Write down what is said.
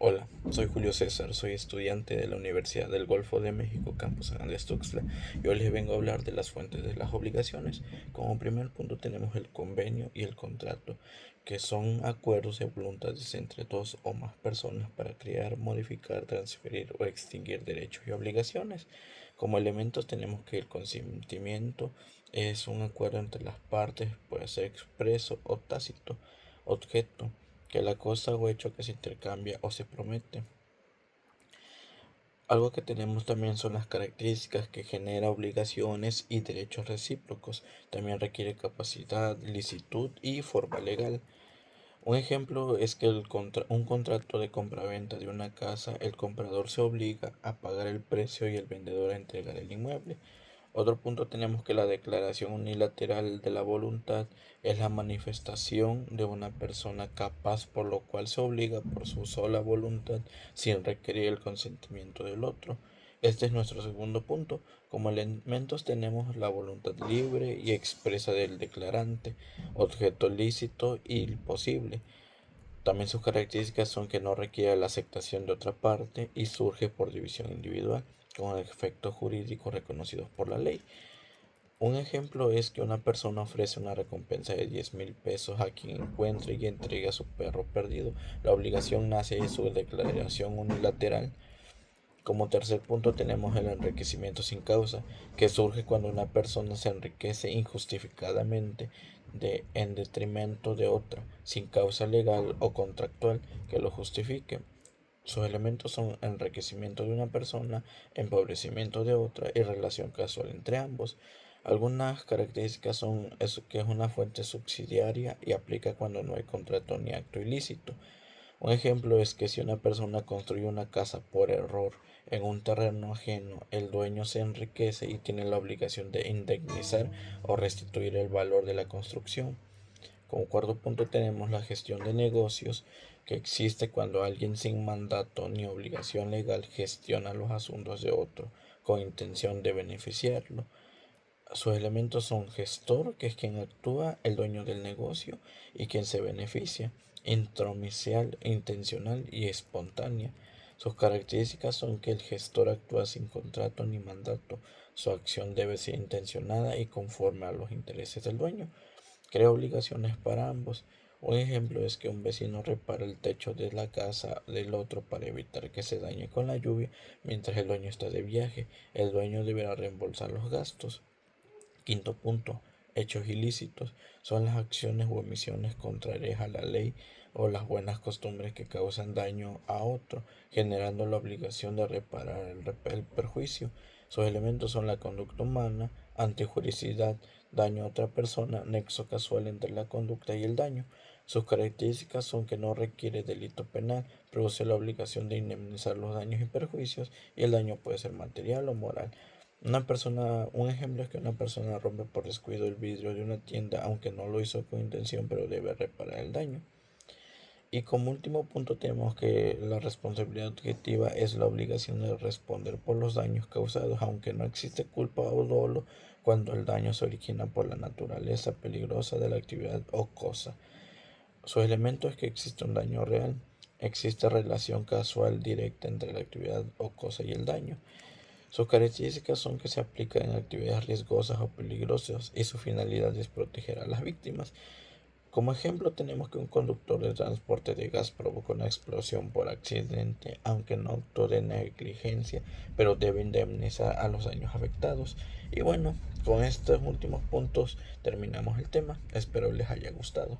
Hola, soy Julio César, soy estudiante de la Universidad del Golfo de México, Campus San Andrés Tuxtla, y hoy les vengo a hablar de las fuentes de las obligaciones. Como primer punto tenemos el convenio y el contrato, que son acuerdos de voluntades entre dos o más personas para crear, modificar, transferir o extinguir derechos y obligaciones. Como elementos tenemos que el consentimiento es un acuerdo entre las partes, puede ser expreso o tácito. Objeto, que la cosa o hecho que se intercambia o se promete. Algo que tenemos también son las características que genera obligaciones y derechos recíprocos. También requiere capacidad, licitud y forma legal. Un ejemplo es que un contrato de compraventa de una casa, el comprador se obliga a pagar el precio y el vendedor a entregar el inmueble. Otro punto tenemos que la declaración unilateral de la voluntad es la manifestación de una persona capaz por lo cual se obliga por su sola voluntad sin requerir el consentimiento del otro. Este es nuestro segundo punto. Como elementos tenemos la voluntad libre y expresa del declarante, objeto lícito y posible. También sus características son que no requiere la aceptación de otra parte y surge por división individual, con efectos jurídicos reconocidos por la ley. Un ejemplo es que una persona ofrece una recompensa de 10,000 pesos a quien encuentre y entregue a su perro perdido. La obligación nace de su declaración unilateral. Como tercer punto tenemos el enriquecimiento sin causa, que surge cuando una persona se enriquece injustificadamente en detrimento de otra, sin causa legal o contractual que lo justifique. Sus elementos son enriquecimiento de una persona, empobrecimiento de otra y relación casual entre ambos. Algunas características son que es una fuente subsidiaria y aplica cuando no hay contrato ni acto ilícito. Un ejemplo es que si una persona construye una casa por error en un terreno ajeno, el dueño se enriquece y tiene la obligación de indemnizar o restituir el valor de la construcción. Como cuarto punto tenemos la gestión de negocios, que existe cuando alguien sin mandato ni obligación legal gestiona los asuntos de otro con intención de beneficiarlo. Sus elementos son gestor, que es quien actúa, el dueño del negocio y quien se beneficia, intromisial, intencional y espontánea. Sus características son que el gestor actúa sin contrato ni mandato. Su acción debe ser intencionada y conforme a los intereses del dueño. Crea obligaciones para ambos. Un ejemplo es que un vecino repara el techo de la casa del otro para evitar que se dañe con la lluvia mientras el dueño está de viaje. El dueño deberá reembolsar los gastos. Quinto punto. Hechos ilícitos son las acciones u omisiones contrarias a la ley o las buenas costumbres que causan daño a otro, generando la obligación de reparar el perjuicio. Sus elementos son la conducta humana, antijuricidad, daño a otra persona, nexo casual entre la conducta y el daño. Sus características son que no requiere delito penal, produce la obligación de indemnizar los daños y perjuicios, y el daño puede ser material o moral. Un ejemplo es que una persona rompe por descuido el vidrio de una tienda, aunque no lo hizo con intención, pero debe reparar el daño. Y como último punto tenemos que la responsabilidad objetiva es la obligación de responder por los daños causados, aunque no existe culpa o dolo cuando el daño se origina por la naturaleza peligrosa de la actividad o cosa. Su elemento es que existe un daño real, existe relación casual directa entre la actividad o cosa y el daño. Sus características son que se aplican en actividades riesgosas o peligrosas y su finalidad es proteger a las víctimas. Como ejemplo tenemos que un conductor de transporte de gas provocó una explosión por accidente, aunque no actuó de negligencia, pero debe indemnizar a los daños afectados. Y bueno, con estos últimos puntos terminamos el tema. Espero les haya gustado.